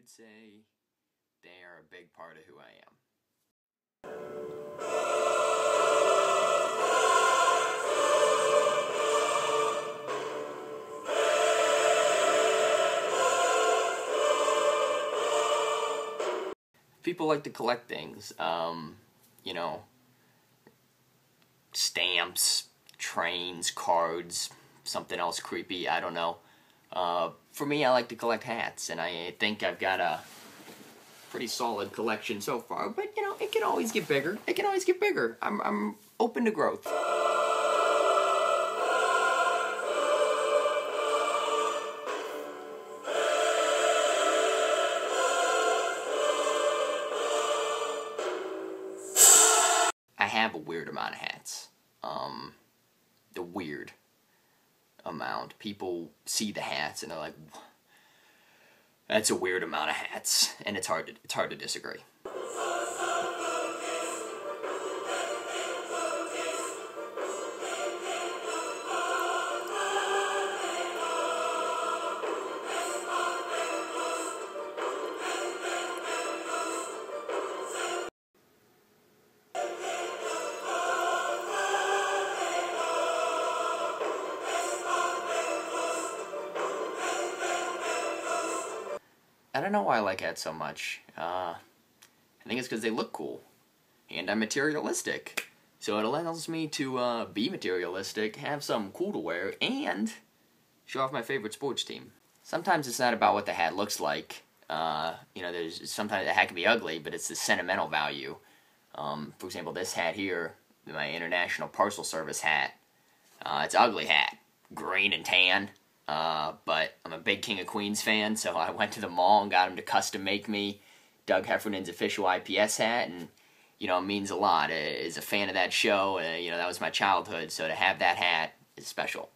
could say they are a big part of who I am. People like to collect things, you know, stamps, trains, cards, something else creepy, I don't know. For me, I like to collect hats, and I think I've got a pretty solid collection so far, but, you know, it can always get bigger. It can always get bigger. I'm open to growth. I have a weird amount of hats. The weird amount. People see the hats and they're like, that's a weird amount of hats, and it's hard to disagree. I don't know why I like hats so much. I think it's because they look cool, and I'm materialistic. So it allows me to be materialistic, have something cool to wear, and show off my favorite sports team. Sometimes it's not about what the hat looks like. You know, sometimes the hat can be ugly, but it's the sentimental value. For example, this hat here, my International Parcel Service hat, it's an ugly hat, green and tan. But I'm a big King of Queens fan, so I went to the mall and got him to custom make me Doug Heffernan's official IPS hat, and, you know, it means a lot. As a fan of that show, you know, that was my childhood, so to have that hat is special.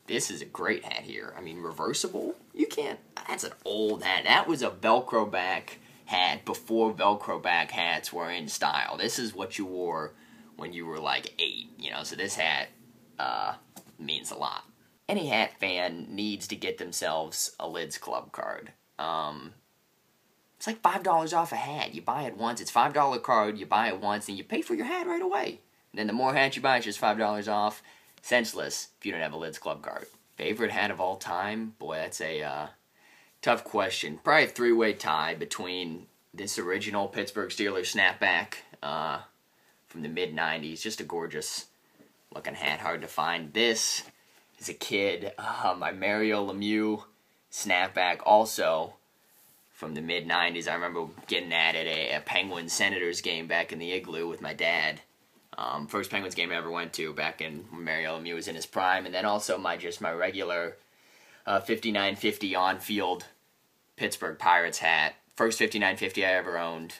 This is a great hat here. I mean, reversible? You can't... That's an old hat. That was a Velcro back hat before Velcro back hats were in style. This is what you wore when you were like 8, you know, so this hat means a lot. Any hat fan needs to get themselves a Lids Club card. It's like $5 off a hat. You buy it once, it's $5 card, you buy it once, and you pay for your hat right away. And then the more hats you buy, it's just $5 off. Senseless if you don't have a Lids Club card. Favorite hat of all time? Boy, that's a tough question. Probably a three-way tie between this original Pittsburgh Steelers snapback from the mid-90s. Just a gorgeous looking hat, hard to find. This, as a kid, my Mario Lemieux snapback, also from the mid-90s. I remember getting that at a Penguins Senators game back in the Igloo with my dad. First Penguins game I ever went to back in when Mario Lemieux was in his prime, and then also my regular 5950 on-field Pittsburgh Pirates hat. First 5950 I ever owned.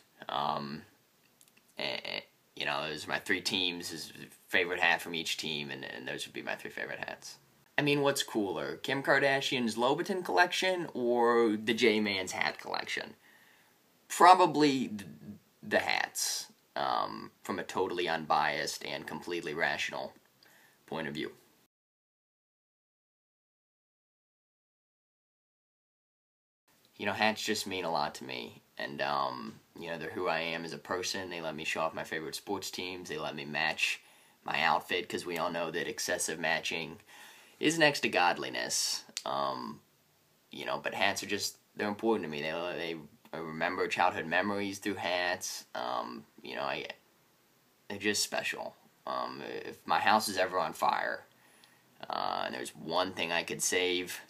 You know, those are my 3 teams, his favorite hat from each team, and those would be my 3 favorite hats. I mean, what's cooler, Kim Kardashian's Louboutin collection or the J-Man's hat collection? Probably the hats. From a totally unbiased and completely rational point of view. You know, hats just mean a lot to me, and, you know, they're who I am as a person. They let me show off my favorite sports teams. They let me match my outfit, because we all know that excessive matching is next to godliness. You know, but hats are just, they're important to me. They I remember childhood memories through hats. You know, they're just special. If my house is ever on fire, and there's one thing I could save,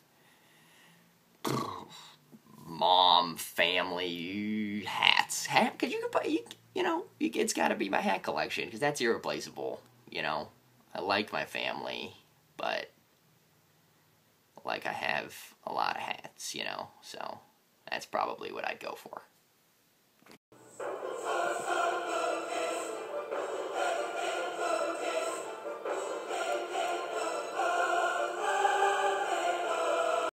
mom, family, hats. Because you could buy, you know, it's got to be my hat collection, because that's irreplaceable, you know. I like my family, but, like, I have a lot of hats, you know, so that's probably what I'd go for.